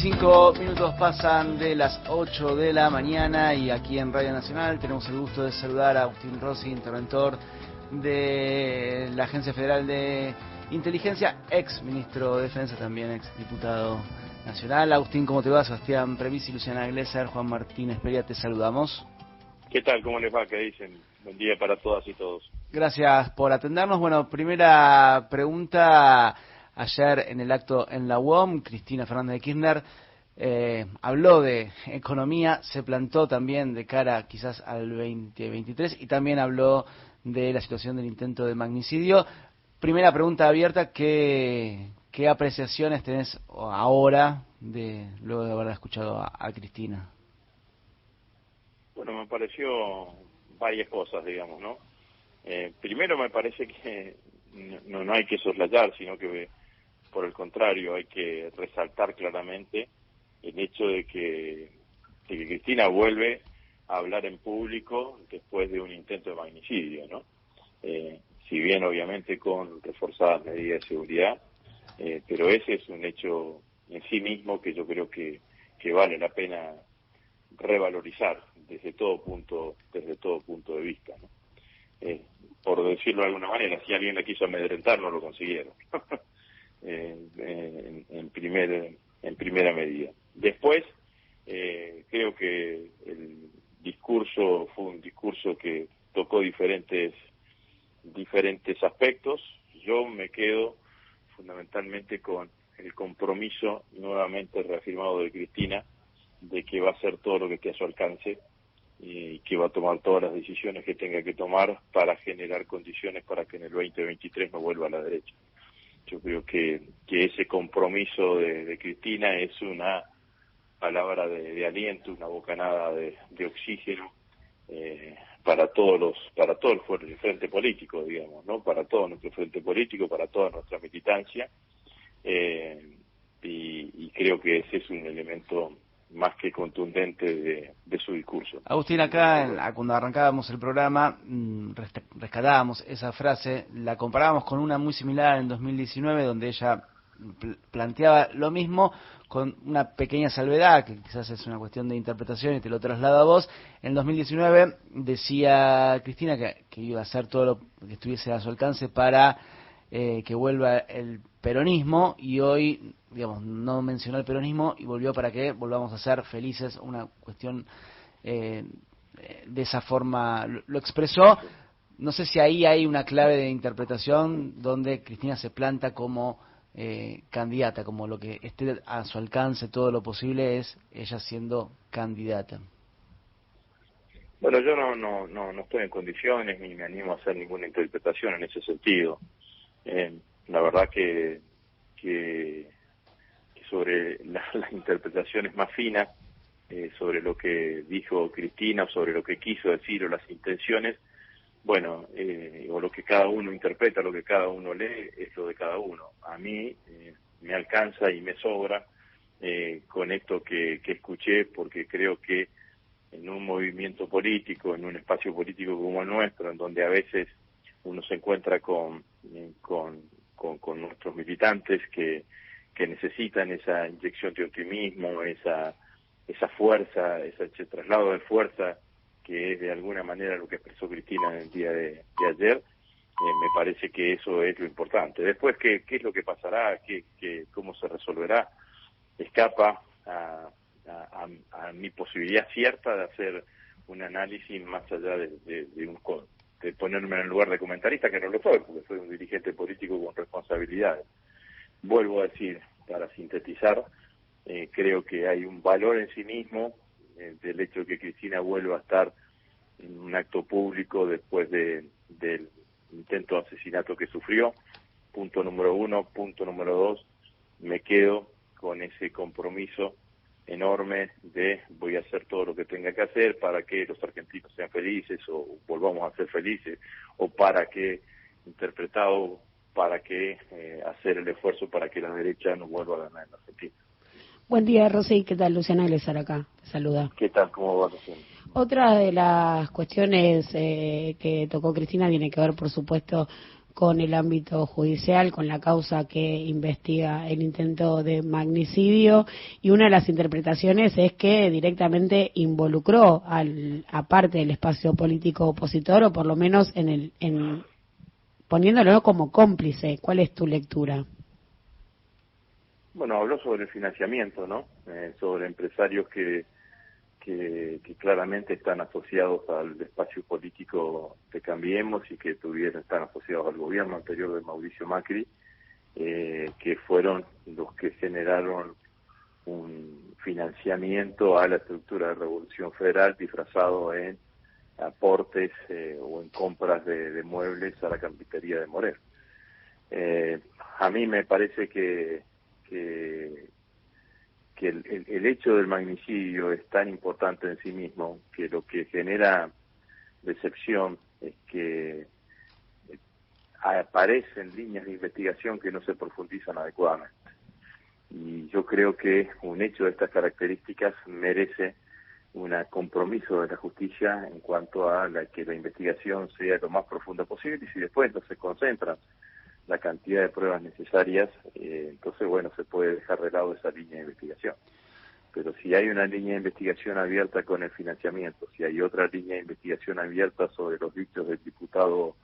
25 minutos pasan de las 8 de la mañana y aquí en Radio Nacional tenemos el gusto de saludar a Agustín Rossi, interventor de la Agencia Federal de Inteligencia, ex ministro de Defensa, también ex diputado nacional. Agustín, ¿cómo te va? Sebastián Premisi, Luciana Glesser, Juan Martín Esperia, te saludamos. ¿Qué tal? ¿Cómo les va? ¿Qué dicen? Buen día para todas y todos. Gracias por atendernos. Bueno, primera pregunta. Ayer en el acto en la UOM, Cristina Fernández de Kirchner habló de economía, se plantó también de cara quizás al 2023 y también habló de la situación del intento de magnicidio. Primera pregunta abierta, ¿qué apreciaciones tenés ahora luego de haber escuchado a Cristina? Bueno, me pareció varias cosas, digamos, ¿no? Primero me parece que no hay que soslayar, sino que por el contrario hay que resaltar claramente el hecho de que Cristina vuelve a hablar en público después de un intento de magnicidio, ¿no? Si bien obviamente con reforzadas medidas de seguridad, pero ese es un hecho en sí mismo que yo creo que vale la pena revalorizar desde todo punto de vista, ¿no? Por decirlo de alguna manera, si alguien la quiso amedrentar no lo consiguieron. en primera medida. Después, creo que el discurso fue un discurso que tocó diferentes aspectos. Yo me quedo fundamentalmente con el compromiso nuevamente reafirmado de Cristina de que va a hacer todo lo que esté a su alcance y que va a tomar todas las decisiones que tenga que tomar para generar condiciones para que en el 2023 no vuelva a la derecha. Yo creo que ese compromiso de Cristina es una palabra de aliento, una bocanada de oxígeno para todo el frente político, digamos, ¿no? Para todo nuestro frente político, para toda nuestra militancia, y creo que ese es un elemento más que contundente de su discurso. Agustín, acá cuando arrancábamos el programa rescatábamos esa frase, la comparábamos con una muy similar en 2019 donde ella planteaba lo mismo con una pequeña salvedad que quizás es una cuestión de interpretación y te lo traslado a vos. En 2019 decía Cristina que iba a hacer todo lo que estuviese a su alcance para que vuelva el peronismo, y hoy, digamos, no mencionó el peronismo y volvió para que volvamos a ser felices, una cuestión de esa forma lo expresó. No sé si ahí hay una clave de interpretación donde Cristina se planta como candidata, como lo que esté a su alcance, todo lo posible es ella siendo candidata. Bueno, yo no estoy en condiciones ni me animo a hacer ninguna interpretación en ese sentido. La verdad que sobre las interpretaciones más finas, sobre lo que dijo Cristina, o sobre lo que quiso decir, o las intenciones, bueno, o lo que cada uno interpreta, lo que cada uno lee, es lo de cada uno. A mí me alcanza y me sobra con esto que escuché, porque creo que en un movimiento político, en un espacio político como el nuestro, en donde a veces uno se encuentra con nuestros militantes que necesitan esa inyección de optimismo, esa fuerza, ese traslado de fuerza, que es de alguna manera lo que expresó Cristina en el día de ayer. Me parece que eso es lo importante. Después, ¿qué es lo que pasará? ¿Cómo se resolverá? Escapa a mi posibilidad cierta de hacer un análisis más allá de ponerme en el lugar de comentarista, que no lo soy, porque soy un dirigente político con responsabilidades. Vuelvo a decir, para sintetizar, creo que hay un valor en sí mismo del hecho de que Cristina vuelva a estar en un acto público después del intento de asesinato que sufrió. Punto número 1. Punto número 2, me quedo con ese compromiso enorme de voy a hacer todo lo que tenga que hacer para que los argentinos sean felices o volvamos a ser felices, o para que, interpretado, para que hacer el esfuerzo para que la derecha no vuelva a ganar en Argentina. Buen día, Rosy. ¿Qué tal? Luciana Glesser acá. Te saluda. ¿Qué tal? ¿Cómo va, Luciana? Otra de las cuestiones que tocó Cristina tiene que ver, por supuesto, con el ámbito judicial, con la causa que investiga el intento de magnicidio, y una de las interpretaciones es que directamente involucró a parte del espacio político opositor, o por lo menos poniéndolo como cómplice. ¿Cuál es tu lectura? Bueno, habló sobre el financiamiento, ¿no? Sobre empresarios que claramente están asociados al espacio político de Cambiemos y que están asociados al gobierno anterior de Mauricio Macri, que fueron los que generaron un financiamiento a la estructura de Revolución Federal disfrazado en aportes o en compras de muebles a la carpintería de Moreno. A mí me parece que el hecho del magnicidio es tan importante en sí mismo que lo que genera decepción es que aparecen líneas de investigación que no se profundizan adecuadamente. Y yo creo que un hecho de estas características merece un compromiso de la justicia en cuanto a que la investigación sea lo más profunda posible, y si después no se concentran la cantidad de pruebas necesarias, entonces, bueno, se puede dejar de lado esa línea de investigación. Pero si hay una línea de investigación abierta con el financiamiento, si hay otra línea de investigación abierta sobre los dichos del diputado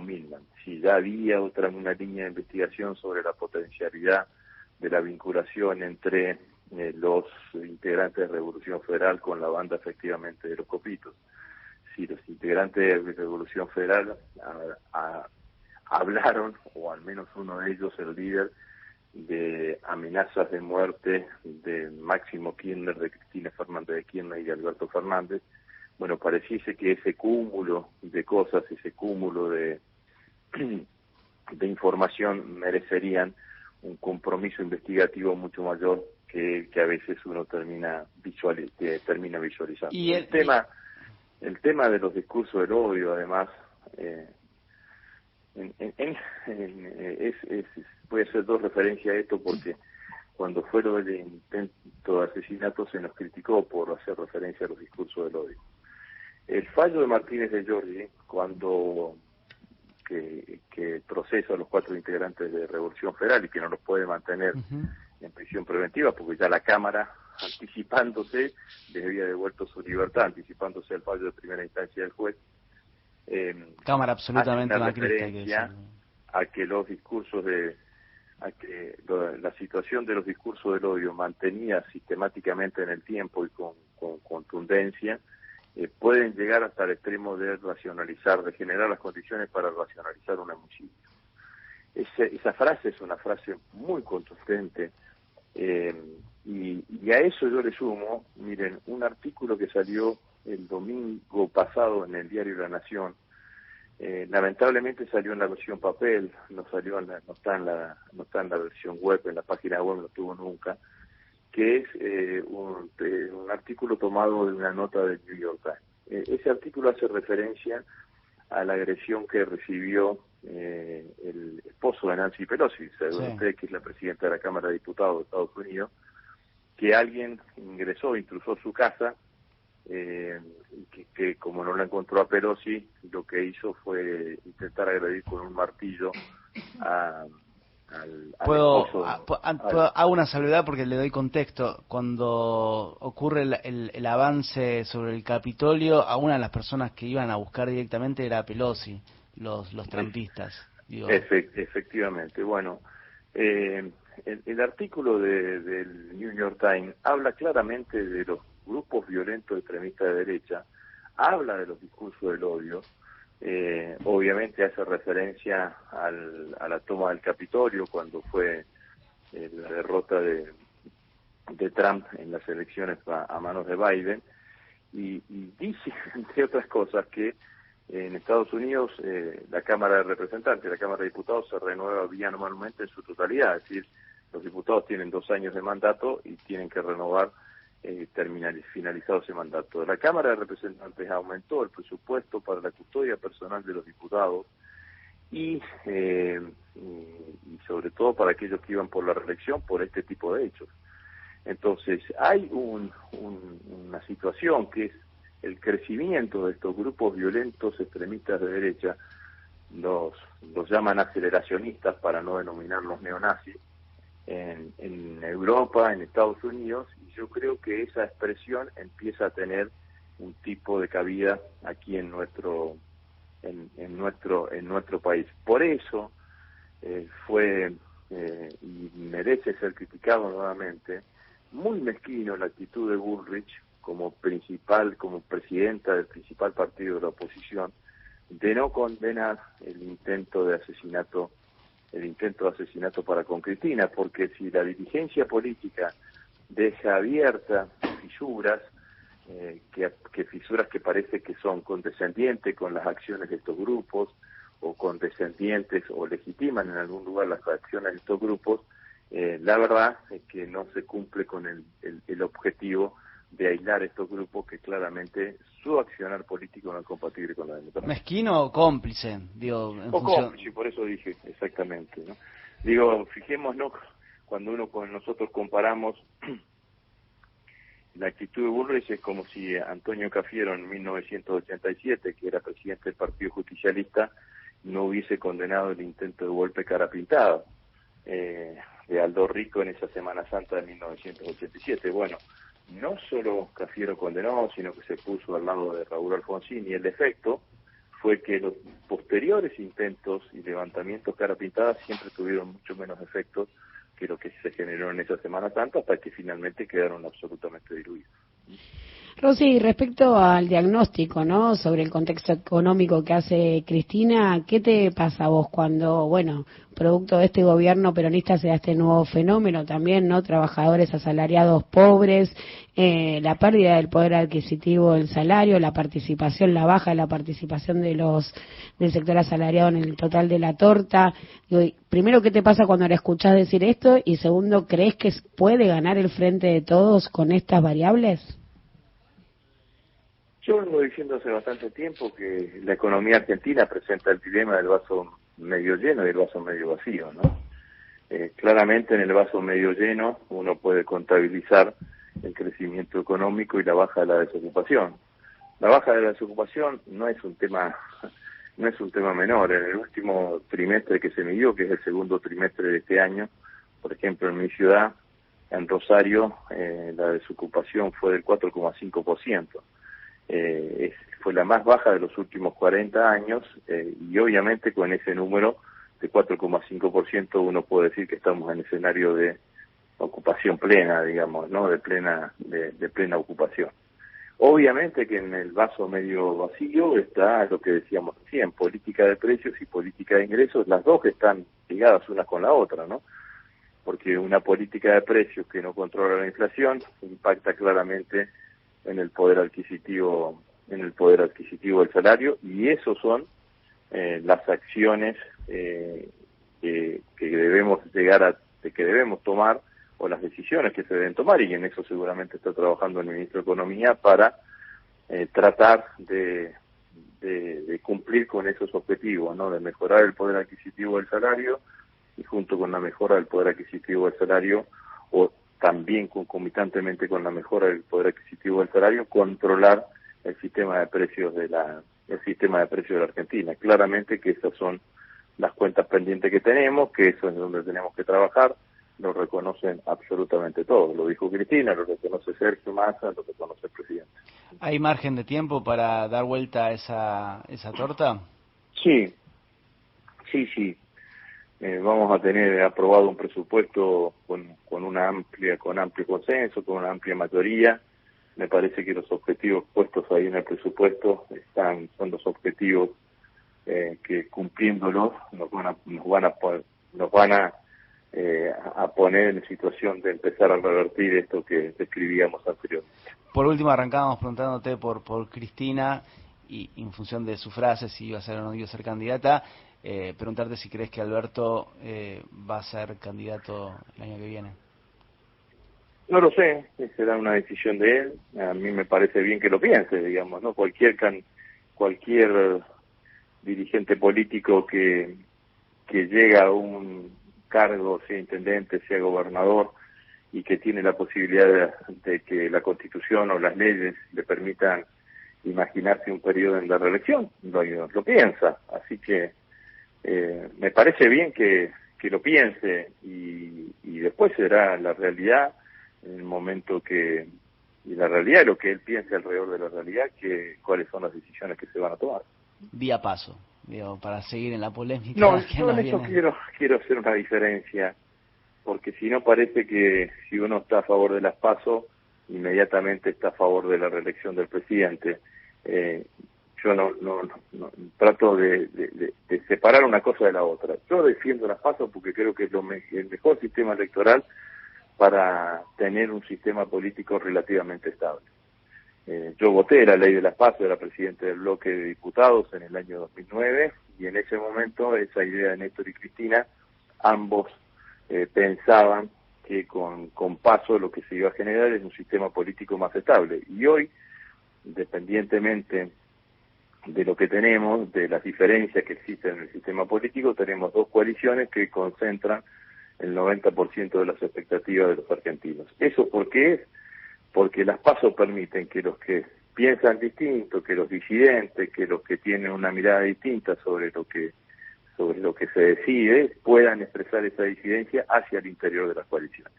Milman, si ya había una línea de investigación sobre la potencialidad de la vinculación entre los integrantes de Revolución Federal con la banda efectivamente de los Copitos, si los integrantes de Revolución Federal hablaron, o al menos uno de ellos, el líder, de amenazas de muerte de Máximo Kirchner, de Cristina Fernández de Kirchner y de Alberto Fernández, bueno, pareciese que ese cúmulo de cosas, ese cúmulo de información merecerían un compromiso investigativo mucho mayor que a veces uno termina visualizando. Y el tema de los discursos del odio, además, voy a hacer dos referencias a esto porque cuando fue lo del intento de asesinato se nos criticó por hacer referencia a los discursos del odio. El fallo de Martínez de Giorgi, cuando que procesa a los 4 integrantes de Revolución Federal y que no los puede mantener en prisión preventiva porque ya la Cámara, anticipándose, les había devuelto su libertad, anticipándose al fallo de primera instancia del juez. Cámara absolutamente referencia a que los discursos la situación de los discursos del odio mantenida sistemáticamente en el tiempo y con contundencia pueden llegar hasta el extremo de generar las condiciones para racionalizar un homicidio. Esa frase es una frase muy contundente, y a eso yo le sumo, miren, un artículo que salió el domingo pasado en el diario La Nación. Lamentablemente salió en la versión papel, no está en la versión web, en la página web no estuvo nunca, que es un artículo tomado de una nota del New York Times. Ese artículo hace referencia a la agresión que recibió el esposo de Nancy Pelosi, según usted, que es la presidenta de la Cámara de Diputados de Estados Unidos, que alguien intrusó su casa, que como no la encontró a Pelosi, lo que hizo fue intentar agredir con un martillo hago una salvedad porque le doy contexto. Cuando ocurre el avance sobre el Capitolio, a una de las personas que iban a buscar directamente era Pelosi, los trampistas. Efectivamente. Bueno, el artículo del New York Times habla claramente de los grupos violentos extremistas de derecha, habla de los discursos del odio, obviamente hace referencia a la toma del Capitolio cuando fue la derrota de Trump en las elecciones a manos de Biden, y dice, entre otras cosas, que en Estados Unidos la Cámara de Representantes, la Cámara de Diputados se renueva bianualmente en su totalidad, es decir, los diputados tienen 2 años de mandato y tienen que renovar finalizado ese mandato. La Cámara de Representantes aumentó el presupuesto para la custodia personal de los diputados y sobre todo para aquellos que iban por la reelección por este tipo de hechos. Entonces hay una situación que es el crecimiento de estos grupos violentos extremistas de derecha los llaman aceleracionistas, para no denominarlos neonazis, en Europa, en Estados Unidos, y yo creo que esa expresión empieza a tener un tipo de cabida aquí en nuestro país. Por eso fue y merece ser criticado nuevamente, muy mezquino la actitud de Bullrich como presidenta del principal partido de la oposición, de no condenar el intento de asesinato para con Cristina, porque si la dirigencia política deja abiertas fisuras, fisuras que parece que son condescendientes con las acciones de estos grupos, o condescendientes o legitiman en algún lugar las acciones de estos grupos, la verdad es que no se cumple con el objetivo de aislar estos grupos, que claramente su accionar político no es compatible con la democracia. ¿Mezquino o cómplice? Digo, Cómplice, por eso dije exactamente, ¿no? Digo, fijémonos, cuando nosotros comparamos la actitud de Bullrich, es como si Antonio Cafiero en 1987, que era presidente del Partido Justicialista, no hubiese condenado el intento de golpe cara pintada de Aldo Rico en esa Semana Santa de 1987. Bueno, no solo Cafiero condenó, sino que se puso al lado de Raúl Alfonsín, y el efecto fue que los posteriores intentos y levantamientos cara pintada siempre tuvieron mucho menos efectos que lo que se generó en esa Semana Santa, hasta que finalmente quedaron absolutamente diluidos. Rosy, respecto al diagnóstico, ¿no?, sobre el contexto económico que hace Cristina, ¿qué te pasa a vos cuando, bueno, producto de este gobierno peronista se da este nuevo fenómeno también, ¿no?, trabajadores asalariados pobres, la pérdida del poder adquisitivo del salario, la baja de la participación del sector asalariado en el total de la torta? Primero, ¿qué te pasa cuando la escuchás decir esto? Y segundo, ¿crees que puede ganar el Frente de Todos con estas variables? Yo vengo diciendo hace bastante tiempo que la economía argentina presenta el dilema del vaso medio lleno y el vaso medio vacío, ¿no? Claramente en el vaso medio lleno uno puede contabilizar el crecimiento económico y la baja de la desocupación. La baja de la desocupación no es un tema menor. En el último trimestre que se midió, que es el segundo trimestre de este año, por ejemplo en mi ciudad, en Rosario, la desocupación fue del 4,5%. Fue la más baja de los últimos 40 años, y obviamente con ese número de 4,5% uno puede decir que estamos en escenario de ocupación plena, digamos, ¿no?, de plena ocupación. Obviamente que en el vaso medio vacío está lo que decíamos recién, política de precios y política de ingresos, las dos que están ligadas una con la otra, ¿no? Porque una política de precios que no controla la inflación impacta claramente en el poder adquisitivo del salario, y esos son las acciones que debemos tomar, o las decisiones que se deben tomar, y en eso seguramente está trabajando el ministro de Economía para tratar de cumplir con esos objetivos, ¿no?, de mejorar el poder adquisitivo del salario, y junto con la mejora del poder adquisitivo del salario, o también concomitantemente con la mejora del poder adquisitivo del salario, controlar el sistema de precios de la Argentina. Claramente que esas son las cuentas pendientes que tenemos, que eso es donde tenemos que trabajar. Lo reconocen absolutamente todos. Lo dijo Cristina, lo reconoce Sergio Massa, lo reconoce el presidente. ¿Hay margen de tiempo para dar vuelta a esa torta? Sí. Vamos a tener aprobado un presupuesto con amplio consenso, con una amplia mayoría. Me parece que los objetivos puestos ahí en el presupuesto son los objetivos que, cumpliéndolos, nos van a poner en situación de empezar a revertir esto que describíamos anteriormente. Por último, arrancábamos preguntándote por Cristina, y en función de su frase, si iba a ser o no iba a ser candidata, preguntarte si crees que Alberto va a ser candidato el año que viene. No lo sé, será una decisión de él. A mí me parece bien que lo piense, digamos, ¿no? Cualquier dirigente político que llega a un cargo, sea intendente, sea gobernador, y que tiene la posibilidad de que la Constitución o las leyes le permitan imaginarse un periodo en la reelección, lo piensa. Así que Me parece bien que lo piense y después será la realidad en el momento y la realidad, lo que él piense alrededor de la realidad, cuáles son las decisiones que se van a tomar. Vía paso, digo, para seguir en la polémica. No, yo en eso quiero hacer una diferencia, porque si no parece que si uno está a favor de las PASO, inmediatamente está a favor de la reelección del presidente. Yo no trato de separar una cosa de la otra. Yo defiendo las PASO porque creo que es el mejor sistema electoral para tener un sistema político relativamente estable. Yo voté la ley de las PASO, era presidente del bloque de diputados en el año 2009, y en ese momento esa idea de Néstor y Cristina, ambos pensaban que con PASO lo que se iba a generar es un sistema político más estable. Y hoy, independientemente de lo que tenemos, de las diferencias que existen en el sistema político, tenemos dos coaliciones que concentran el 90% de las expectativas de los argentinos. ¿Eso por qué es? Porque las PASO permiten que los que piensan distinto, que los disidentes, que los que tienen una mirada distinta sobre lo que se decide, puedan expresar esa disidencia hacia el interior de las coaliciones.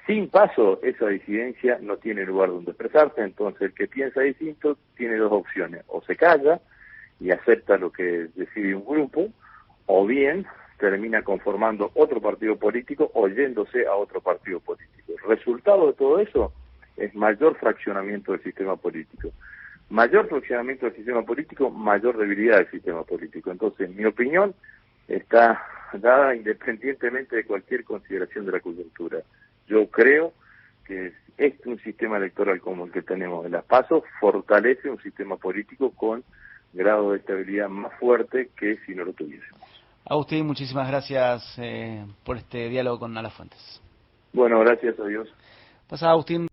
Sin PASO, esa disidencia no tiene lugar donde expresarse, entonces el que piensa distinto tiene dos opciones: o se calla y acepta lo que decide un grupo, o bien termina conformando otro partido político o yéndose a otro partido político. El resultado de todo eso es mayor fraccionamiento del sistema político. Mayor fraccionamiento del sistema político, mayor debilidad del sistema político. Entonces, mi opinión está dada independientemente de cualquier consideración de la coyuntura. Yo creo que un sistema electoral como el que tenemos en las PASO fortalece un sistema político con grado de estabilidad más fuerte que si no lo tuviésemos. Agustín, muchísimas gracias por este diálogo con Ala Fuentes. Bueno, gracias a Dios. Pasaba Agustín.